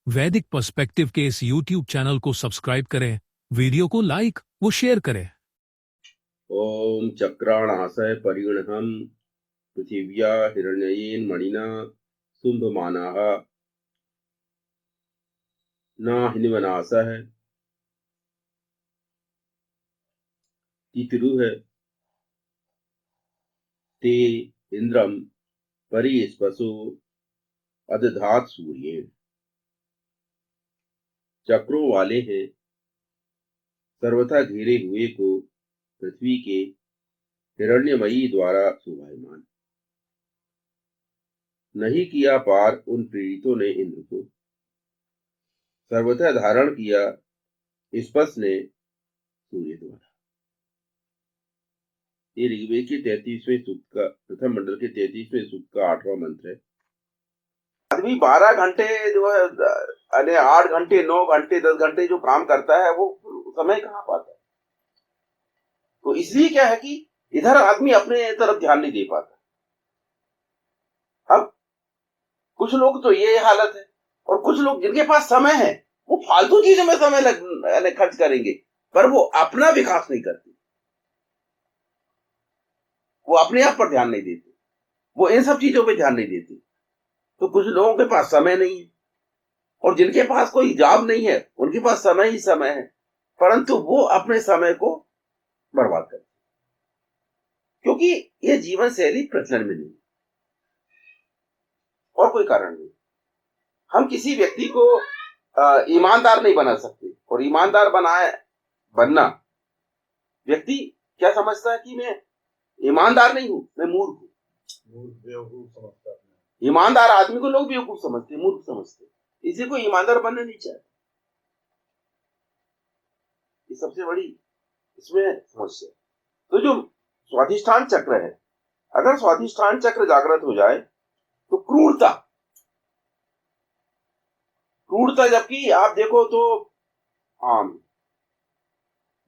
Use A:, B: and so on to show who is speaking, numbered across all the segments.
A: वैदिक पर्सपेक्टिव के इस YouTube चैनल को सब्सक्राइब करें, वीडियो को लाइक व शेयर करें।
B: ओम चक्राणासय परिगणहं पृथिव्या हिरण्ययेन मणिना शुंभमानाः न हिन्वनासः तितिरुः ते इंद्रम परिस्पसो अदधात सूर्येण। चक्रों वाले हैं, सर्वथा घेरे हुए को पृथ्वी के हिरण्यमयी द्वारा शोभायमान। नहीं किया पार उन पीड़ितों ने इंद्र को, सर्वथा धारण किया स्पस ने सूर्य द्वारा। ये ऋग्वेद के 33वें सूक्त का प्रथम मंडल के 33वें सूक्त का 8वां मंत्र है। आदमी 12 घंटे जो है, 8 घंटे 9 घंटे 10 घंटे जो काम करता है वो समय कहाँ पाता है। तो इसलिए क्या है कि इधर आदमी अपने तरफ ध्यान नहीं दे पाता। अब कुछ लोग तो ये हालत है, और कुछ लोग जिनके पास समय है वो फालतू चीजों में समय खर्च करेंगे, पर वो अपना विकास नहीं करते, वो अपने आप पर ध्यान नहीं देते, वो इन सब चीजों पे ध्यान नहीं देते। तो कुछ लोगों के पास समय नहीं है, और जिनके पास कोई जॉब नहीं है उनके पास समय ही समय है, परंतु वो अपने समय को बर्बाद करते, क्योंकि ये जीवन शैली प्रचलन में नहीं, और कोई कारण नहीं। हम किसी व्यक्ति को ईमानदार नहीं बना सकते, और ईमानदार बनना व्यक्ति क्या समझता है कि मैं ईमानदार नहीं हूं, मैं मूर्ख हूं। बेवकूफ समझता है। ईमानदार आदमी को लोग बेवकूफ समझते, मूर्ख समझते, इसी को ईमानदार बनना नहीं चाहते। ये सबसे बड़ी इसमें समस्या। तो जो स्वाधिष्ठान चक्र है, अगर स्वाधिष्ठान चक्र जागृत हो जाए तो क्रूरता, जबकि आप देखो तो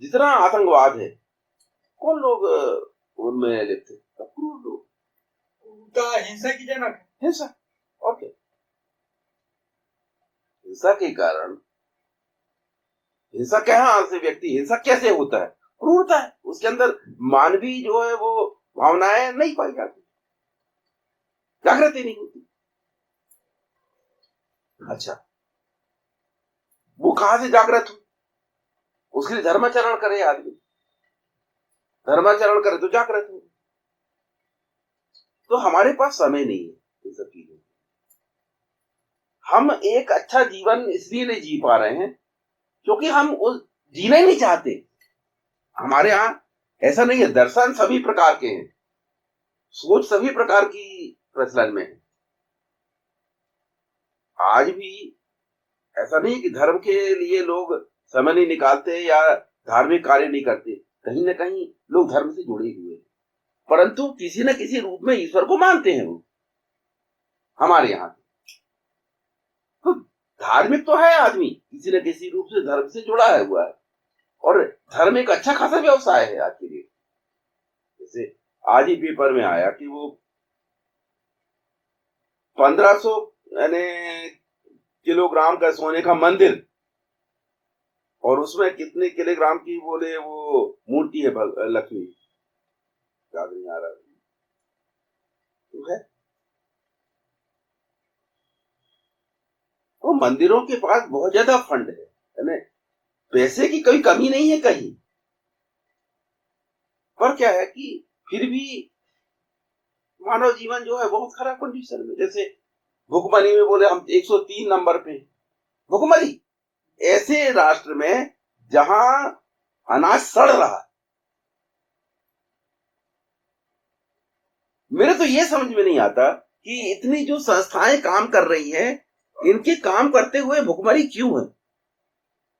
B: जितना आतंकवाद है, कौन लोग उनमें लिखते, क्रूर लोग, हिंसा की जनक, हिंसा। ओके, हिंसा के कारण, हिंसा कहाँ से व्यक्ति, हिंसा कैसे होता है, क्रूरता है उसके अंदर, मानवीय जो है वो भावनाएं नहीं पाई जाती, जागृति नहीं होती। अच्छा, वो कहां से जागृत हो, उसके लिए धर्माचरण करे आदमी, धर्माचरण करे तो जागृत हो। तो हमारे पास समय नहीं है इन सब चीजों। हम एक अच्छा जीवन इसलिए नहीं जी पा रहे हैं क्योंकि हम उस जीना ही नहीं चाहते। हमारे यहाँ ऐसा नहीं है, दर्शन सभी प्रकार के हैं, सोच सभी प्रकार की प्रचलन में है। आज भी ऐसा नहीं कि धर्म के लिए लोग समय नहीं निकालते या धार्मिक कार्य नहीं करते, कहीं ना कहीं लोग धर्म से जुड़े हुए हैं, परंतु किसी न किसी रूप में ईश्वर को मानते हैं वो। हमारे यहाँ तो धार्मिक तो है आदमी, किसी न किसी रूप से धर्म से जुड़ा है हुआ है, और धर्म एक अच्छा खासा व्यवसाय है आज के लिए। जैसे आज ही पेपर में आया कि वो 1500 किलोग्राम का सोने का मंदिर, और उसमें कितने किलोग्राम की बोले वो मूर्ति है लक्ष्मी, याद नहीं आ रहा तो है। तो मंदिरों के पास बहुत ज्यादा फंड है, पैसे की कोई कमी नहीं है कहीं, पर क्या है कि फिर भी मानव जीवन जो है बहुत खराब कंडीशन में। जैसे भुखमरी में बोले हम 103 नंबर पे, भुखमरी ऐसे राष्ट्र में जहां अनाज सड़ रहा है। मेरे तो ये समझ में नहीं आता कि इतनी जो संस्थाएं काम कर रही हैं, इनके काम करते हुए भुखमरी क्यों है।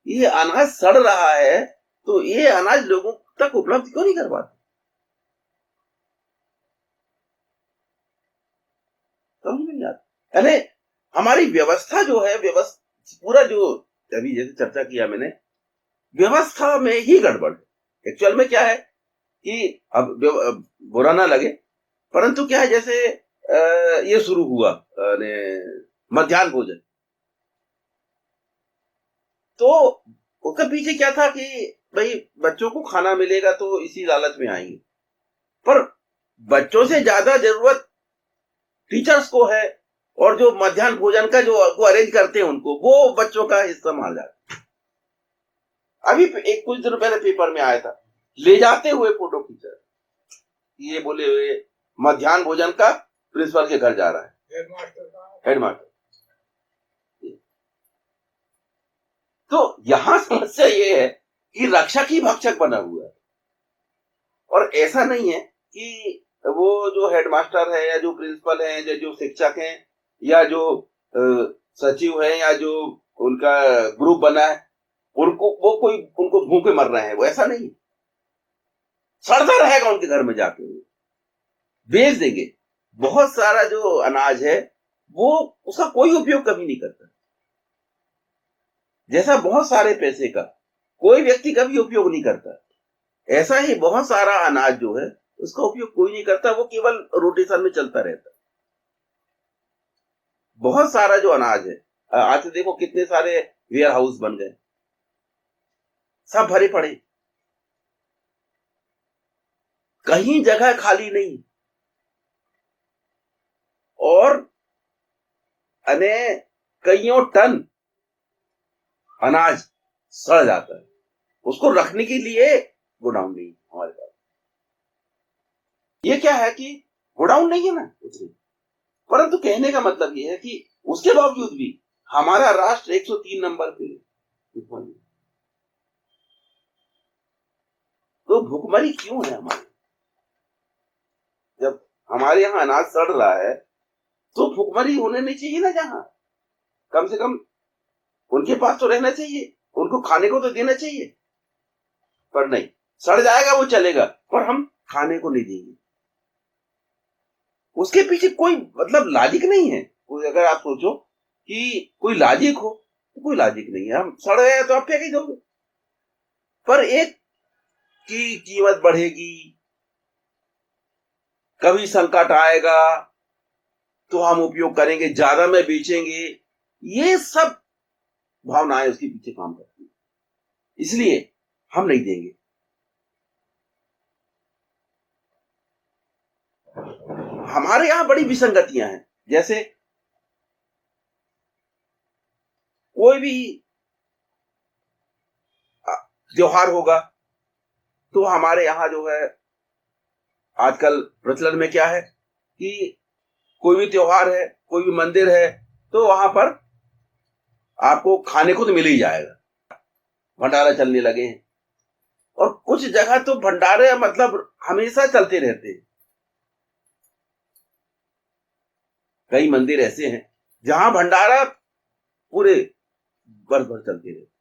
B: ये अनाज सड़ रहा है तो ये अनाज लोगों तक उपलब्ध क्यों नहीं करवाते, समझ में नहीं आता। अरे हमारी व्यवस्था जो है, व्यवस्था पूरा जो अभी जैसे चर्चा किया मैंने, व्यवस्था में ही गड़बड़ है। एक्चुअल में क्या है कि अब बुरा ना लगे, परंतु क्या है, जैसे ये शुरू हुआ मध्याह्न भोजन, तो उसके पीछे क्या था कि भाई बच्चों को खाना मिलेगा तो इसी लालच में आएंगे, पर बच्चों से ज्यादा जरूरत टीचर्स को है, और जो मध्याह्न भोजन का जो अरेंज करते हैं उनको, वो बच्चों का हिस्सा मान जाते। अभी एक कुछ दिन पहले पेपर में आया था, ले जाते हुए फोटो खींचा, ये बोले हुए मध्याह्न भोजन का प्रिंसिपल के घर जा रहा है, हेडमास्टर। तो यहां समस्या ये है कि रक्षक ही भक्षक बना हुआ है, और ऐसा नहीं है कि वो जो हेडमास्टर है या जो प्रिंसिपल है या जो शिक्षक हैं या जो सचिव है या जो उनका ग्रुप बना है, उनको वो कोई उनको भूखे मर रहे हैं, वो ऐसा नहीं। सड़ता रहेगा उनके घर में जाके, बेच देंगे। बहुत सारा जो अनाज है वो उसका कोई उपयोग कभी नहीं करता, जैसा बहुत सारे पैसे का कोई व्यक्ति कभी उपयोग नहीं करता, ऐसा ही बहुत सारा अनाज जो है उसका उपयोग कोई नहीं करता, वो केवल रोटेशन में चलता रहता। बहुत सारा जो अनाज है, आज देखो कितने सारे वेयर हाउस बन गए, सब भरे पड़े, कहीं जगह खाली नहीं, और अने कईयों टन अनाज सड़ जाता है, उसको रखने के लिए गोडाउन नहीं हमारे पास। ये क्या है कि गोडाउन नहीं है ना उसमें, परंतु कहने का मतलब ये है कि उसके बावजूद भी हमारा राष्ट्र 103 नंबर पे। तो भुखमरी क्यों है हमारे? जब हमारे यहाँ अनाज सड़ रहा है तो भुखमरी होने नहीं चाहिए ना, जहां कम से कम उनके पास तो रहना चाहिए, उनको खाने को तो देना चाहिए, पर नहीं, सड़ जाएगा वो चलेगा, पर हम खाने को नहीं देंगे। उसके पीछे कोई मतलब लॉजिक नहीं है। कोई अगर आप सोचो कि कोई लॉजिक हो तो कोई लॉजिक नहीं है। हम सड़ गए तो आप फेंक ही दोगे, पर एक की कीमत बढ़ेगी, कभी संकट आएगा तो हम उपयोग करेंगे, ज्यादा में बेचेंगे, ये सब भावनाएं उसके पीछे काम करती है, इसलिए हम नहीं देंगे। हमारे यहां बड़ी विसंगतियां हैं, जैसे कोई भी त्योहार होगा तो हमारे यहां जो है आजकल प्रचलन में क्या है कि कोई भी त्योहार है, कोई भी मंदिर है, तो वहां पर आपको खाने को तो मिल ही जाएगा, भंडारा चलने लगे हैं, और कुछ जगह तो भंडारे मतलब हमेशा चलते रहते हैं। कई मंदिर ऐसे हैं जहां भंडारा पूरे वर्ष भर चलते रहते।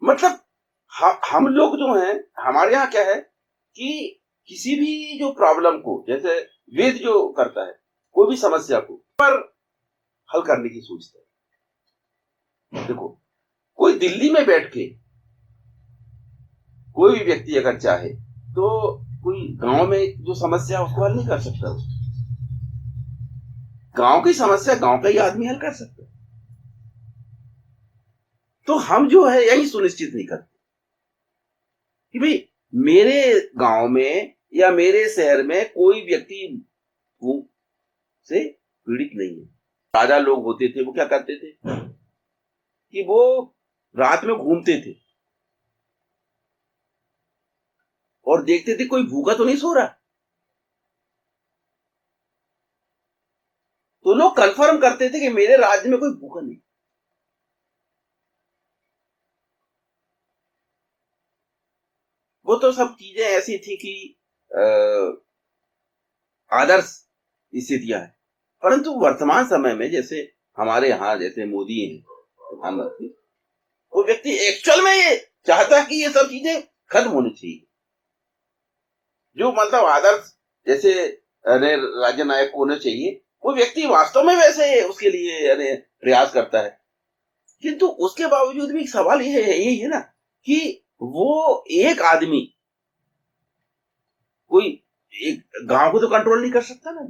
B: मतलब हम लोग जो हैं, हमारे यहाँ क्या है कि किसी भी जो प्रॉब्लम को, जैसे वेद जो करता है, कोई भी समस्या को पर हल करने की सोचता है। देखो, कोई दिल्ली में बैठ के कोई भी व्यक्ति अगर चाहे तो कोई गांव में जो समस्या उसको हल नहीं कर सकता, गांव की समस्या गांव का ही आदमी हल कर सकता है। तो हम जो है यही सुनिश्चित नहीं करते कि भाई मेरे गांव में या मेरे शहर में कोई व्यक्ति भूख से पीड़ित नहीं है। राजा लोग होते थे, वो क्या करते थे कि वो रात में घूमते थे और देखते थे कोई भूखा तो नहीं सो रहा, तो लोग कंफर्म करते थे कि मेरे राज्य में कोई भूखा नहीं। वो तो सब चीजें ऐसी थी कि आदर्श स्थितियां हैं, परंतु वर्तमान समय में जैसे हमारे यहाँ जैसे मोदी हैं प्रधानमंत्री, वो व्यक्ति एक्चुअल में ये चाहता है कि ये सब चीजें खत्म होनी चाहिए। जो मतलब आदर्श जैसे राज्य नायक होने चाहिए, वो व्यक्ति वास्तव में वैसे उसके लिए प्रयास करता है, किंतु उसके बावजूद भी सवाल यही है ना कि वो एक आदमी कोई एक गांव को तो कंट्रोल नहीं कर सकता ना।